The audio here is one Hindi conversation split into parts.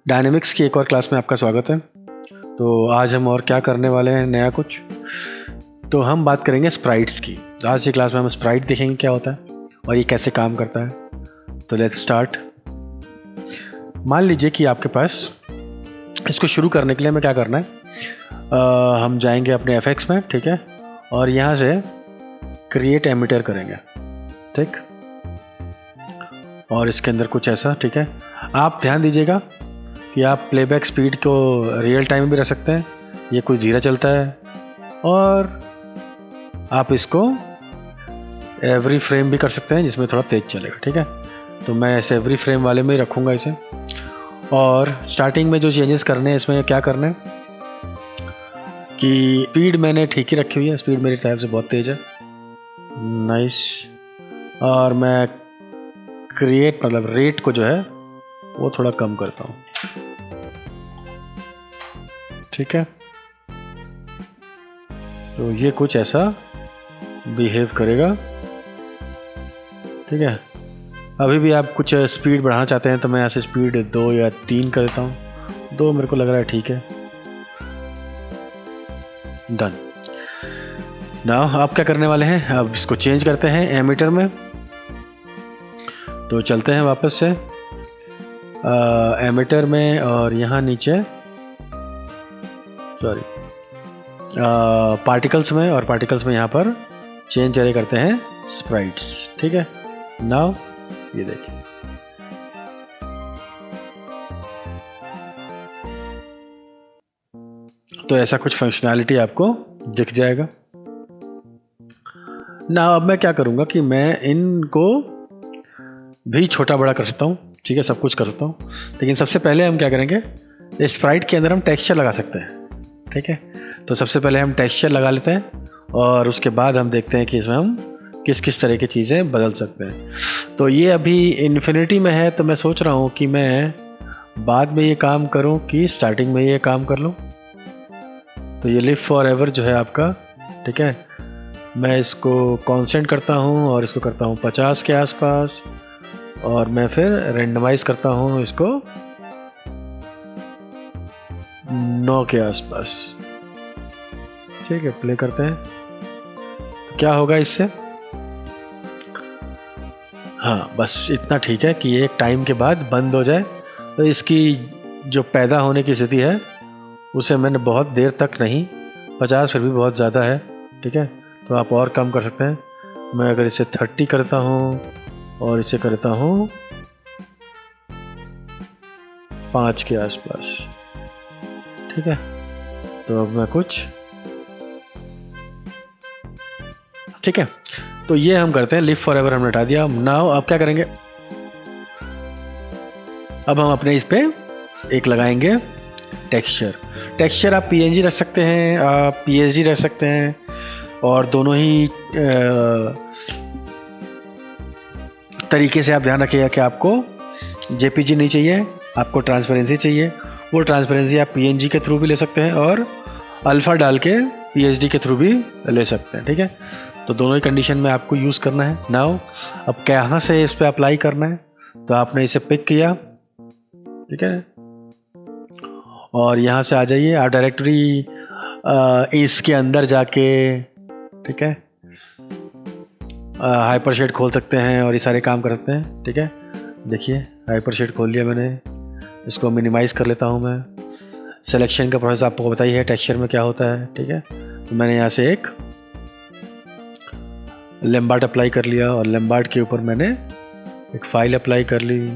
डायनेमिक्स की एक और क्लास में आपका स्वागत है। तो आज हम और क्या करने वाले हैं नया कुछ, तो हम बात करेंगे स्प्राइट्स की। आज की क्लास में हम स्प्राइट देखेंगे क्या होता है और ये कैसे काम करता है। तो लेट्स स्टार्ट। मान लीजिए कि आपके पास, इसको शुरू करने के लिए हमें क्या करना है, हम जाएंगे अपने FX में, ठीक है, और यहाँ से क्रिएट एमिटर करेंगे, ठीक, और इसके अंदर कुछ ऐसा, ठीक है। आप ध्यान दीजिएगा कि आप प्लेबैक स्पीड को रियल टाइम में भी रख सकते हैं, ये कुछ धीरे चलता है, और आप इसको एवरी फ्रेम भी कर सकते हैं जिसमें थोड़ा तेज चलेगा, ठीक है। तो मैं ऐसे एवरी फ्रेम वाले में ही रखूँगा इसे। और स्टार्टिंग में जो चेंजेस करने हैं इसमें क्या करना है कि स्पीड मैंने ठीक ही रखी हुई है, स्पीड मेरी टाइप से बहुत तेज़ है, नाइस। और मैं क्रिएट मतलब रेट को जो है वो थोड़ा कम करता हूँ, ठीक है। तो ये कुछ ऐसा बिहेव करेगा, ठीक है। अभी भी आप कुछ स्पीड बढ़ाना चाहते हैं तो मैं ऐसे स्पीड 2 या 3 कर देता हूँ। 2 मेरे को लग रहा है ठीक है, डन। नाउ आप क्या करने वाले हैं, अब इसको चेंज करते हैं एमीटर में। तो चलते हैं वापस से एमीटर में, और यहाँ नीचे सॉरी पार्टिकल्स में, और पार्टिकल्स में यहाँ पर चेंज अरे करते हैं स्प्राइट्स, ठीक है। नाउ ये देखिए, तो ऐसा कुछ फंक्शनैलिटी आपको दिख जाएगा। ना अब मैं क्या करूँगा कि मैं इनको भी छोटा बड़ा कर सकता हूँ, ठीक है, सब कुछ कर सकता हूँ। लेकिन सबसे पहले हम क्या करेंगे, इस स्प्राइट के अंदर हम टेक्सचर लगा सकते हैं, ठीक है। तो सबसे पहले हम टेक्सचर लगा लेते हैं और उसके बाद हम देखते हैं कि इसमें हम किस किस तरह की चीज़ें बदल सकते हैं। तो ये अभी इन्फिनिटी में है, तो मैं सोच रहा हूँ कि मैं बाद में ये काम करूँ कि स्टार्टिंग में ये काम कर लूँ। तो ये लिव फॉर एवर जो है आपका, ठीक है, मैं इसको कांस्टेंट करता हूँ और इसको करता हूँ 50 के आसपास, और मैं फिर रेंडमाइज करता हूँ इसको 9 के आसपास, ठीक है। प्ले करते हैं तो क्या होगा इससे, हाँ बस इतना ठीक है कि एक टाइम के बाद बंद हो जाए। तो इसकी जो पैदा होने की स्थिति है उसे मैंने बहुत देर तक नहीं, 50 फिर भी बहुत ज़्यादा है, ठीक है। तो आप और कम कर सकते हैं। मैं अगर इसे 30 करता हूँ और इसे करता हूँ 5 के आसपास, ठीक है। तो अब मैं कुछ, ठीक है, तो ये हम करते हैं, लिव फॉर एवर हमने हटा दिया। नाउ अब क्या करेंगे, अब हम अपने इस पे एक लगाएंगे टेक्सचर। टेक्सचर आप PNG रख सकते हैं, आप PSD रख सकते हैं, और दोनों ही तरीके से आप ध्यान रखिएगा कि आपको JPG नहीं चाहिए, आपको ट्रांसपेरेंसी चाहिए। वो ट्रांसपेरेंसी आप PNG के थ्रू भी ले सकते हैं और अल्फ़ा डाल के PSD के थ्रू भी ले सकते हैं, ठीक है। तो दोनों ही कंडीशन में आपको यूज़ करना है। नाउ अब कहाँ से इस पर अप्लाई करना है, तो आपने इसे पिक किया, ठीक है, और यहाँ से आ जाइए, आप डायरेक्टरी इसके अंदर जाके, ठीक है, हाइपर शेड खोल सकते हैं और ये सारे काम कर सकते हैं, ठीक है। देखिए हाइपर शेड खोल लिया मैंने, इसको मिनिमाइज़ कर लेता हूँ मैं। सिलेक्शन का प्रोसेस आपको बताइए है टेक्सचर में क्या होता है, ठीक है। तो मैंने यहाँ से एक लैम्बार्ट अप्लाई कर लिया, और लैम्बार्ट के ऊपर मैंने एक फ़ाइल अप्लाई कर ली,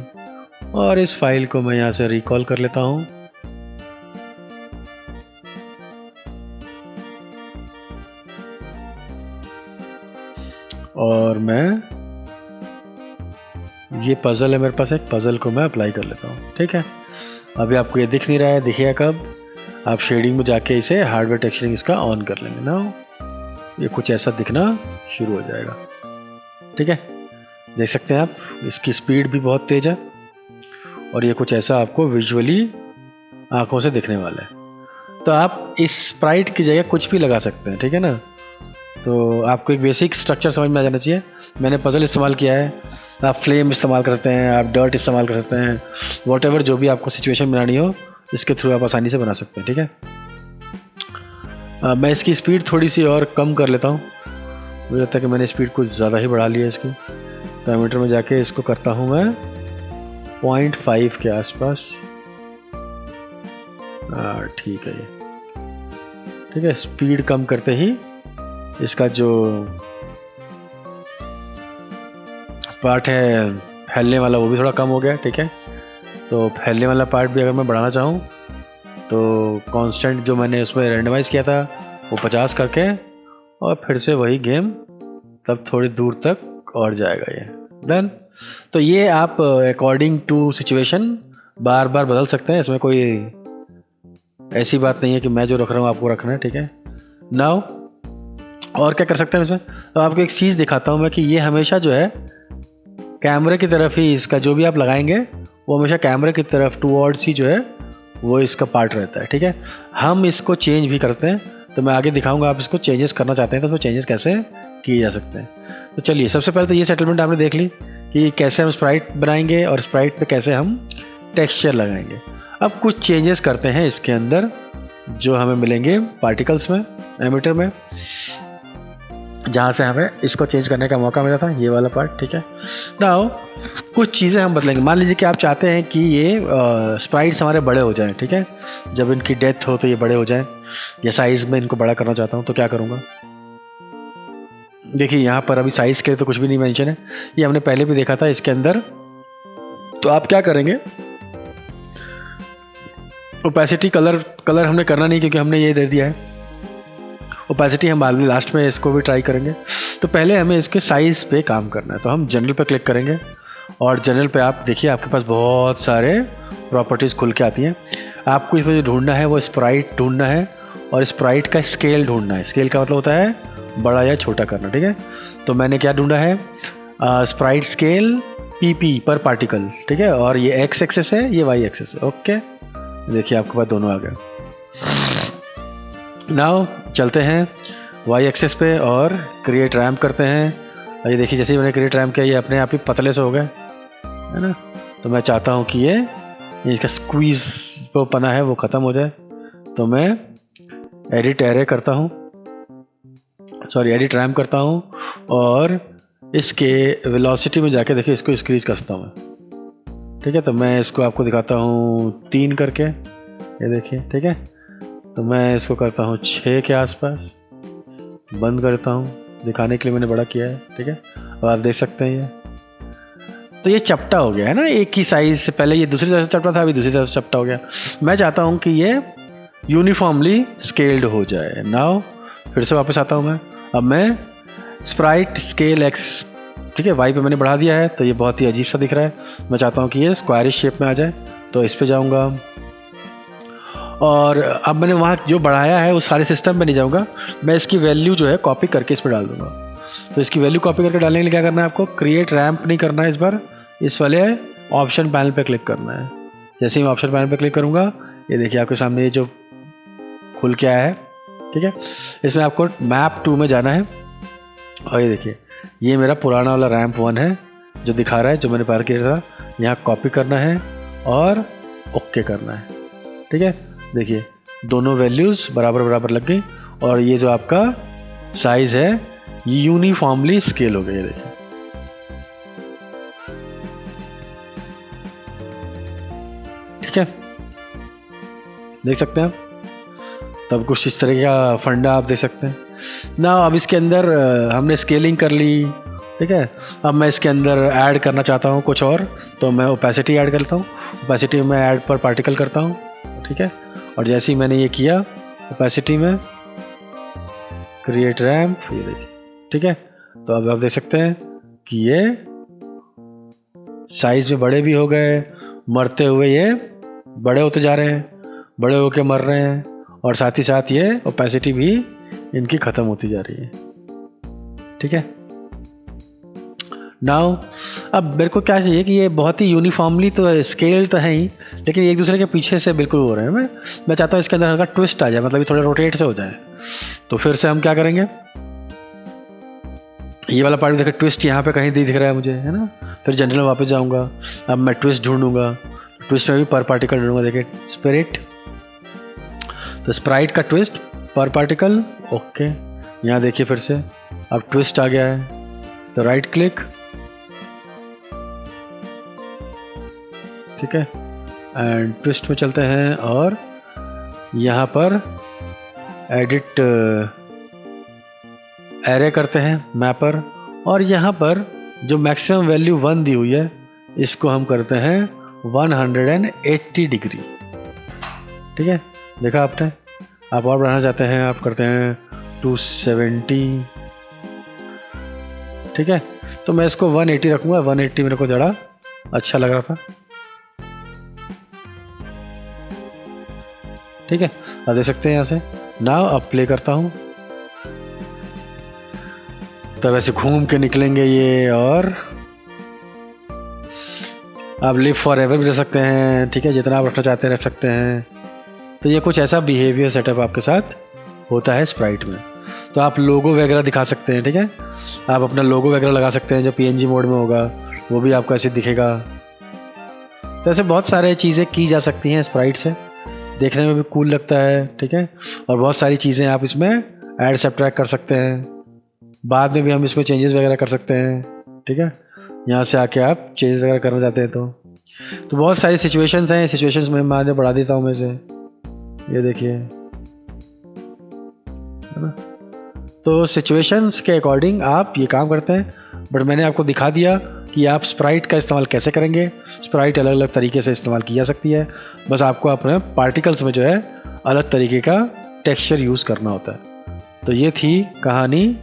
और इस फाइल को मैं यहाँ से रिकॉल कर लेता हूँ। और मैं, ये पज़ल है मेरे पास, एक पज़ल को मैं अप्लाई कर लेता हूँ, ठीक है। अभी आपको ये दिख नहीं रहा है, दिखिएगा कब आप शेडिंग में जाके इसे हार्डवेयर टेक्सचरिंग इसका ऑन कर लेंगे ना, ये कुछ ऐसा दिखना शुरू हो जाएगा, ठीक है। देख सकते हैं आप, इसकी स्पीड भी बहुत तेज़ है, और ये कुछ ऐसा आपको विजुअली आँखों से दिखने वाला है। तो आप इस स्प्राइट की जगह कुछ भी लगा सकते हैं, ठीक है ना। तो आपको एक बेसिक स्ट्रक्चर समझ में आ जाना चाहिए। मैंने पजल इस्तेमाल किया है, आप फ्लेम इस्तेमाल कर सकते हैं, आप डर्ट इस्तेमाल कर सकते हैं, वॉट जो भी आपको सिचुएशन बनानी हो इसके थ्रू आप आसानी से बना सकते हैं, ठीक है। मैं इसकी स्पीड थोड़ी सी और कम कर लेता हूँ। मुझे लगता है कि मैंने स्पीड कुछ ज़्यादा ही बढ़ा ली है इसकी। पैरामीटर में जाके इसको करता हूँ मैं 0.5 के आसपास। ठीक है, ये ठीक है। स्पीड कम करते ही इसका जो पार्ट है फैलने वाला वो भी थोड़ा कम हो गया, ठीक है। तो फैलने वाला पार्ट भी अगर मैं बढ़ाना चाहूँ तो कांस्टेंट जो मैंने उसमें रैंडमाइज़ किया था वो 50 करके और फिर से वही गेम तब थोड़ी दूर तक और जाएगा ये। डन। तो ये आप अकॉर्डिंग टू सिचुएशन बार बार बदल सकते हैं, इसमें कोई ऐसी बात नहीं है कि मैं जो रख रहा हूँ आपको रखना है, ठीक है। नाउ और क्या कर सकते हैं इसमें, तो आपको एक चीज़ दिखाता हूँ मैं कि ये हमेशा जो है कैमरे की तरफ ही, इसका जो भी आप लगाएंगे वो हमेशा कैमरे की तरफ टूवर्ड्स ही जो है वो इसका पार्ट रहता है, ठीक है। हम इसको चेंज भी करते हैं, तो मैं आगे दिखाऊंगा। आप इसको चेंजेस करना चाहते हैं तो उसमें चेंजेस कैसे किए जा सकते हैं। तो चलिए, सबसे पहले तो ये सेटलमेंट आपने देख ली कि कैसे हम स्प्राइट बनाएंगे और स्प्राइट पे कैसे हम टेक्सचर लगाएंगे। अब कुछ चेंजेस करते हैं इसके अंदर जो हमें मिलेंगे पार्टिकल्स में, एमिटर में, जहाँ से हमें इसको चेंज करने का मौका मिला था, ये वाला पार्ट, ठीक है। नाउ कुछ चीज़ें हम बदलेंगे। मान लीजिए कि आप चाहते हैं कि ये स्प्राइट्स हमारे बड़े हो जाएं, ठीक है। जब इनकी डेथ हो तो ये बड़े हो जाएं, या साइज़ में इनको बड़ा करना चाहता हूँ तो क्या करूँगा। देखिए यहाँ पर अभी साइज़ के लिए तो कुछ भी नहीं मेंशन है, ये हमने पहले भी देखा था इसके अंदर। तो आप क्या करेंगे, ओपेसिटी कलर हमने करना नहीं क्योंकि हमने ये दे दिया है। ओपेसिटी हम बाद में लास्ट में इसको भी ट्राई करेंगे। तो पहले हमें इसके साइज़ पे काम करना है, तो हम जनरल पे क्लिक करेंगे और जनरल पे आप देखिए आपके पास बहुत सारे प्रॉपर्टीज़ खुल के आती हैं। आपको इसमें जो ढूंढना है वो स्प्राइट ढूंढना है और स्प्राइट का स्केल ढूंढना है। स्केल का मतलब होता है बड़ा या छोटा करना, ठीक है। तो मैंने क्या ढूंढा है, स्प्राइट स्केल PP पर पार्टिकल, ठीक है। और ये X एक्सेस है, ये Y एक्सेस है, ओके। देखिए आपके पास दोनों आ गए। नाउ चलते हैं Y एक्सेस पे और क्रिएट रैम्प करते हैं। ये देखिए जैसे ही मैंने क्रिएट रैम्प किया ये अपने आप ही पतले से हो गए, है ना। तो मैं चाहता हूँ कि ये इसका स्क्वीज़ जो पना है वो ख़त्म हो जाए, तो मैं एडिट एरे करता हूँ, सॉरी एडिट रैम्प करता हूँ और इसके वेलोसिटी में जाके देखिए इसको इंक्रीज करता हूँ मैं, ठीक है। तो मैं इसको आपको दिखाता हूँ 3 करके, ये देखिए, ठीक है। तो मैं इसको करता हूँ 6 के आसपास, बंद करता हूँ, दिखाने के लिए मैंने बड़ा किया है, ठीक है। और आप देख सकते हैं ये, तो ये चपटा हो गया है ना, एक ही साइज़ से। पहले ये दूसरी तरफ से चपटा था, अभी दूसरी तरफ से चपटा हो गया। मैं चाहता हूँ कि ये यूनिफॉर्मली स्केल्ड हो जाए। नाउ फिर से वापस आता हूँ मैं। अब मैं स्प्राइट स्केल X, ठीक है, Y पे मैंने बढ़ा दिया है, तो ये बहुत ही अजीब सा दिख रहा है। मैं चाहता हूँ कि ये स्क्वायरिश शेप में आ जाए, तो इस पे जाऊँगा और अब मैंने वहाँ जो बढ़ाया है उस सारे सिस्टम पे नहीं जाऊँगा, मैं इसकी वैल्यू जो है कॉपी करके इस पर डाल दूँगा। तो इसकी वैल्यू कॉपी करके डालने के लिए क्या करना है आपको, क्रिएट रैम्प नहीं करना है, इस बार इस वाले ऑप्शन पैनल पे क्लिक करना है। जैसे ही मैं ऑप्शन पैनल पे क्लिक करूँगा ये देखिए आपके सामने ये जो खुल के आया है, ठीक है। इसमें आपको मैप 2 में जाना है और ये देखिए ये मेरा पुराना वाला रैम्प 1 है जो दिखा रहा है, जो मैंने पार किया था। यहाँ कॉपी करना है और ओके करना है, ठीक है। देखिए दोनों वैल्यूज़ बराबर बराबर लग गई और ये जो आपका साइज़ है ये यूनिफॉर्मली स्केल हो गया, ये देखिए, ठीक है। देख सकते हैं आप, तब कुछ इस तरह का फंडा आप देख सकते हैं ना। अब इसके अंदर हमने स्केलिंग कर ली, ठीक है। अब मैं इसके अंदर ऐड करना चाहता हूँ कुछ और, तो मैं ओपेसिटी ऐड करता हूँ। ओपेसिटी में ऐड पर पार्टिकल करता हूँ, ठीक है। और जैसे ही मैंने ये किया ओपेसिटी में क्रिएट रैम्प, ये देखिए, ठीक है। तो अब आप देख सकते हैं कि ये साइज में बड़े भी हो गए, मरते हुए ये बड़े होते जा रहे हैं, बड़े होके मर रहे हैं और साथ ही साथ ये ओपेसिटी भी इनकी ख़त्म होती जा रही है, ठीक है। नाउ अब मेरे को क्या चाहिए कि ये बहुत ही यूनिफॉर्मली तो स्केल तो है ही, लेकिन एक दूसरे के पीछे से बिल्कुल हो रहे हैं। मैं चाहता हूँ इसके अंदर हल्का ट्विस्ट आ जाए, मतलब ये थोड़ा रोटेट से हो जाए। तो फिर से हम क्या करेंगे, ये वाला पार्ट देखिए ट्विस्ट यहाँ पे कहीं दिख रहा है मुझे, है ना। फिर जनरल में वापस जाऊँगा, अब मैं ट्विस्ट ढूंढूंगा, ट्विस्ट में भी पर पार्टिकल ढूंढूंगा। देखिए स्पिरिट, तो स्प्राइट का ट्विस्ट पर पार्टिकल, ओके। यहाँ देखिए फिर से अब ट्विस्ट आ गया है, तो राइट क्लिक, ठीक है, एंड ट्विस्ट में चलते हैं और यहाँ पर एडिट एरे करते हैं मैपर, और यहाँ पर जो मैक्सिमम वैल्यू 1 दी हुई है इसको हम करते हैं 180 डिग्री, ठीक है। देखा आपने, आप और बढ़ाना चाहते हैं आप करते हैं 270, ठीक है। तो मैं इसको 180 रखूँगा, 180 मेरे को ज़रा अच्छा लग रहा था, ठीक है। आप देख सकते हैं यहाँ से। नाउ अब प्ले करता हूँ, तो वैसे घूम के निकलेंगे ये, और आप लिव फॉर एवर भी रख सकते हैं, ठीक है, जितना आप रखना चाहते हैं रख सकते हैं। तो ये कुछ ऐसा बिहेवियर सेटअप आपके साथ होता है स्प्राइट में। तो आप लोगो वगैरह दिखा सकते हैं, ठीक है, आप अपना लोगो वगैरह लगा सकते हैं जो PNG मोड में होगा, वो भी आपको ऐसे दिखेगा। तो ऐसे बहुत सारे चीज़ें की जा सकती हैं स्प्राइट से, देखने में भी कूल लगता है, ठीक है। और बहुत सारी चीज़ें आप इसमें ऐड सब्ट्रैक्ट कर सकते हैं, बाद में भी हम इसमें चेंजेस वगैरह कर सकते हैं, ठीक है। यहाँ से आके आप चेंजेस वगैरह करना चाहते हैं तो बहुत सारी सिचुएशंस हैं। सिचुएशंस में मैं आगे बढ़ा देता हूँ मैं से, ये देखिए, है ना। तो सिचुएशंस के अकॉर्डिंग आप ये काम करते हैं, बट मैंने आपको दिखा दिया कि आप स्प्राइट का इस्तेमाल कैसे करेंगे। स्प्राइट अलग अलग तरीके से इस्तेमाल की जा सकती है, बस आपको अपने पार्टिकल्स में जो है अलग तरीके का टेक्सचर यूज़ करना होता है। तो ये थी कहानी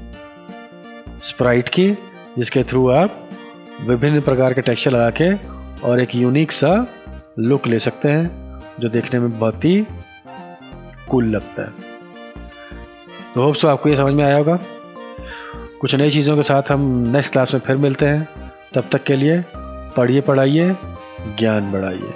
स्प्राइट की, जिसके थ्रू आप विभिन्न प्रकार के टेक्सचर लगा के और एक यूनिक सा लुक ले सकते हैं जो देखने में बहुत ही कूल लगता है। तो होप सो आपको ये समझ में आया होगा। कुछ नई चीज़ों के साथ हम नेक्स्ट क्लास में फिर मिलते हैं। तब तक के लिए पढ़िए, पढ़ाइए, ज्ञान बढ़ाइए।